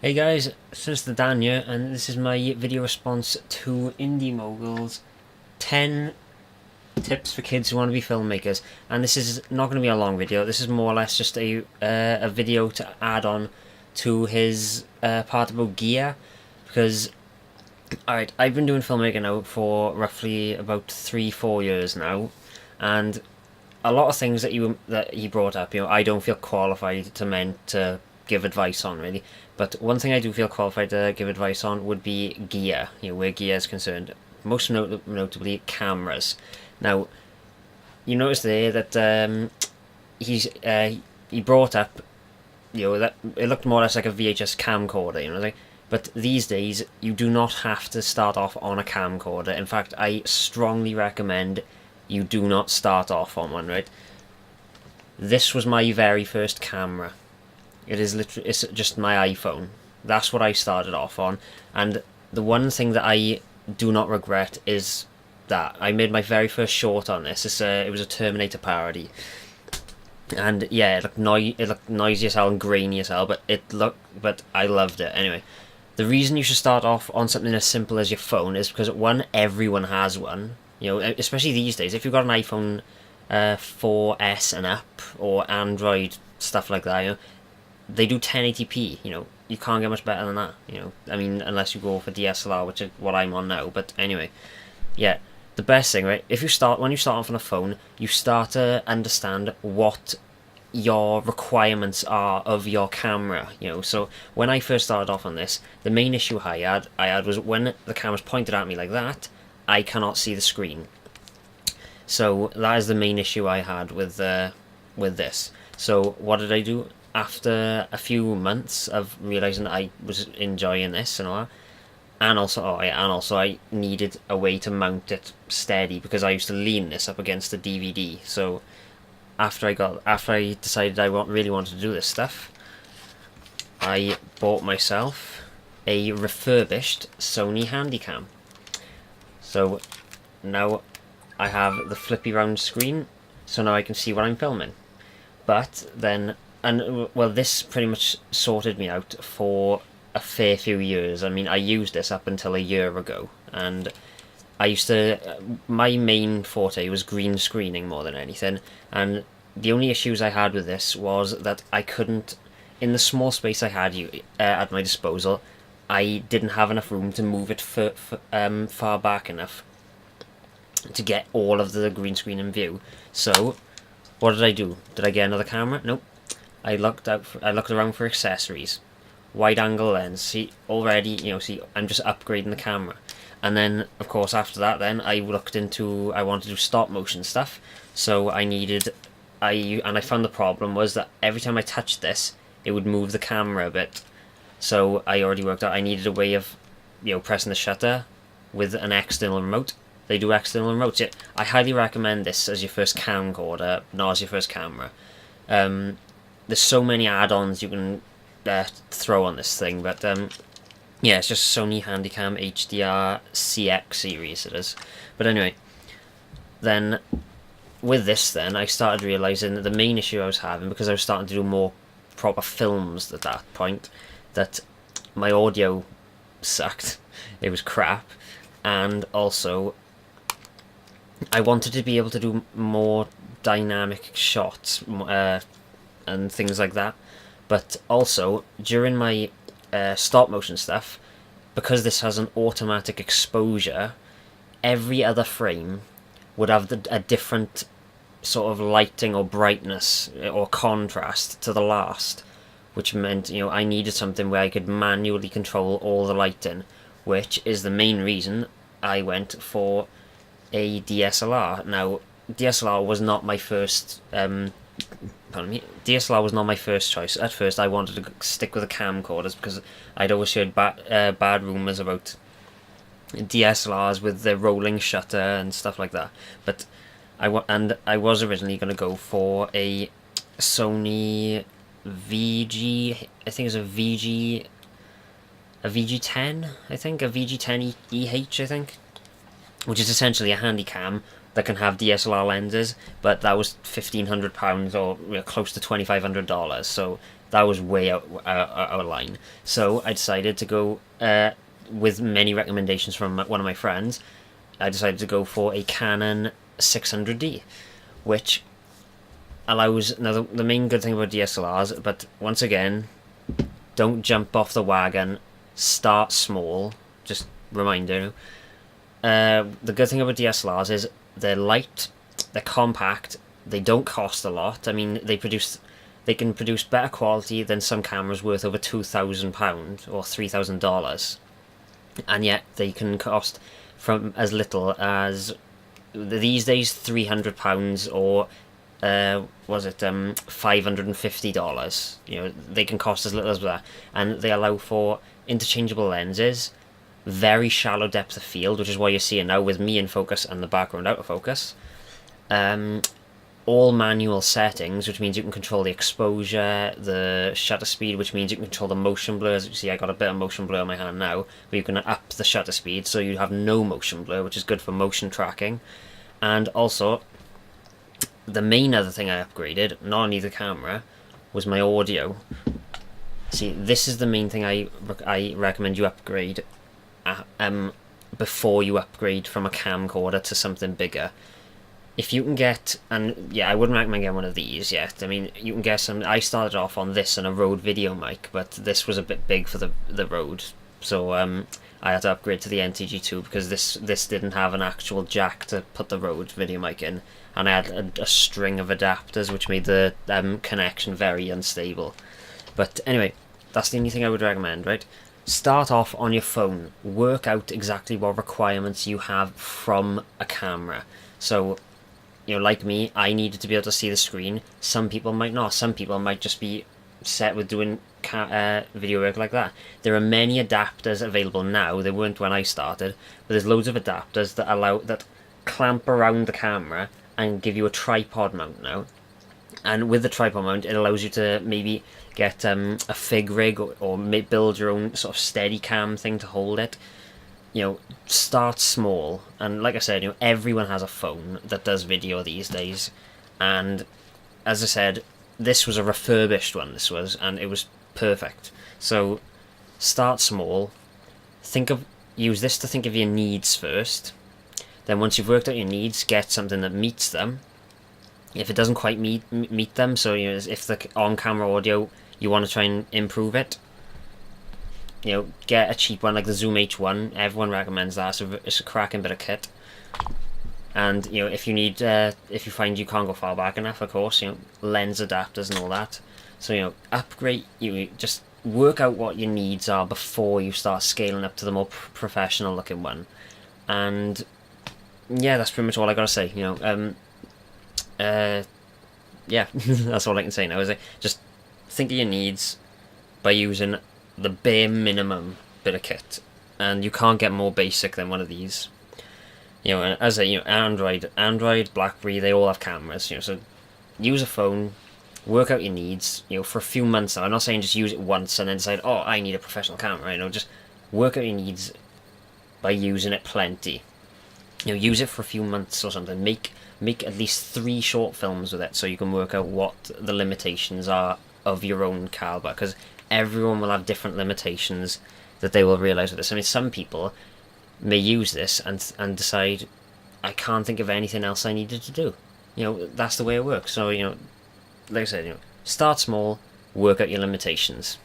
Hey guys, it's just Dan here, and this is my video response to Indy Mogul's 10 tips for kids who want to be filmmakers. And this is not going to be a long video. This is more or less just a video to add on to his part about gear, because alright, I've been doing filmmaking now for roughly about 3-4 years now, and a lot of things that he brought up, I don't feel qualified to give advice on, really. But one thing I do feel qualified to give advice on would be gear, where gear is concerned. Most notably cameras. Now, you notice there that he brought up, that it looked more or less like a VHS camcorder, but these days you do not have to start off on a camcorder. In fact, I strongly recommend you do not start off on one, right? This was my very first camera. It's just my iPhone. That's what I started off on, and the one thing that I do not regret is that I made my very first short on this. It was a Terminator parody, and yeah, it looked noisy as hell and grainy as hell, but I loved it anyway. The reason you should start off on something as simple as your phone is because, one, everyone has one. Especially these days. If you've got an iPhone 4S and up, or Android, stuff like that, they do 1080p. You can't get much better than that. I mean, unless you go for DSLR, which is what I'm on now. But anyway, yeah, the best thing, right? When you start off on a phone, you start to understand what your requirements are of your camera. So when I first started off on this, the main issue I had was when the camera's pointed at me like that, I cannot see the screen. So that is the main issue I had with this. So what did I do? After a few months of realizing I was enjoying this and all that, and also I needed a way to mount it steady, because I used to lean this up against the DVD. So after I decided I really wanted to do this stuff, I bought myself a refurbished Sony Handycam. So now I have the flippy round screen, so now I can see what I'm filming. But then, this pretty much sorted me out for a fair few years. I mean, I used this up until a year ago, and my main forte was green screening more than anything, and the only issues I had with this was that I couldn't, in the small space I had at my disposal, I didn't have enough room to move it far back enough to get all of the green screen in view. So what did I do? Did I get another camera? Nope. I looked around for accessories. Wide angle lens. See, already, see, I'm just upgrading the camera. And then, of course, after that, then I wanted to do stop motion stuff. So I found the problem was that every time I touched this, it would move the camera a bit. So I already worked out I needed a way of, pressing the shutter with an external remote. They do external remotes. Yeah, I highly recommend this as your first camcorder, not as your first camera. There's so many add-ons you can throw on this thing, but yeah, it's just Sony Handycam HDR CX series it is. But anyway, then with this, then I started realizing that the main issue I was having, because I was starting to do more proper films at that point, that my audio sucked. It was crap, and also I wanted to be able to do more dynamic shots and things like that. But also, during my stop motion stuff, because this has an automatic exposure, every other frame would have a different sort of lighting or brightness or contrast to the last, which meant, I needed something where I could manually control all the lighting, which is the main reason I went for a DSLR. Now, DSLR was not my first DSLR was not my first choice. At first, I wanted to stick with the camcorders because I'd always heard bad rumours about DSLRs with the rolling shutter and stuff like that. But I was originally going to go for a Sony VG. I think it was a VG10. I think a VG10 EH. I think, which is essentially a Handycam that can have DSLR lenses, but that was £1,500 or close to $2,500. So that was way out of line. So I decided to go, with many recommendations from one of my friends, I decided to go for a Canon 600D, which allows, now the main good thing about DSLRs, but once again, don't jump off the wagon, start small, just reminder. The good thing about DSLRs is they're light, they're compact, they don't cost a lot. I mean, they can produce better quality than some cameras worth over £2,000 or $3,000, and yet they can cost from as little as, these days, £300 or was it $550? You know, they can cost as little as that, and they allow for interchangeable lenses, very shallow depth of field, which is what you're seeing now with me in focus and the background out of focus. All manual settings, which means you can control the exposure, the shutter speed, which means you can control the motion blur. As you can see, I got a bit of motion blur on my hand now, but you can up the shutter speed so you have no motion blur, which is good for motion tracking. And also, the main other thing I upgraded, not only the camera, was my audio. See, this is the main thing I recommend you upgrade before you upgrade from a camcorder to something bigger. If you can get, and yeah, I wouldn't recommend getting one of these yet. I mean, you can get some. I started off on this and a Rode video mic, but this was a bit big for the Rode, so I had to upgrade to the NTG2 because this didn't have an actual jack to put the Rode video mic in, and I had a string of adapters which made the connection very unstable. But anyway, that's the only thing I would recommend, right? Start off on your phone. Work out exactly what requirements you have from a camera. So, you know, like me, I needed to be able to see the screen. Some people might not. Some people might just be set with doing video work like that. There are many adapters available now. There weren't when I started, but there's loads of adapters that clamp around the camera and give you a tripod mount now. And with the tripod mount, it allows you to maybe get a fig rig or build your own sort of steady cam thing to hold it. You know, start small. And like I said, you know, everyone has a phone that does video these days. And as I said, this was a refurbished one, and it was perfect. So start small. Use this to think of your needs first. Then once you've worked out your needs, get something that meets them. If it doesn't quite meet them, so you know, if the on-camera audio, you want to try and improve it, you know, get a cheap one like the Zoom H1. Everyone recommends that. So it's a cracking bit of kit. And you know, if you need, if you find you can't go far back enough, of course, you know, lens adapters and all that. So you know, upgrade. You just work out what your needs are before you start scaling up to the more professional looking one. And yeah, that's pretty much all I gotta say. You know, yeah, that's all I can say now. Is just think of your needs by using the bare minimum bit of kit, and you can't get more basic than one of these. You know, as you know, Android, BlackBerry, they all have cameras. You know, so use a phone, work out your needs. You know, for a few months now. I'm not saying just use it once and then decide, oh, I need a professional camera. You know, just work out your needs by using it plenty. You know, use it for a few months or something. Make at least 3 short films with it, so you can work out what the limitations are of your own caliber. Because everyone will have different limitations that they will realize with this. I mean, some people may use this and decide, I can't think of anything else I needed to do. You know, that's the way it works. So, you know, like I said, you know, start small, work out your limitations.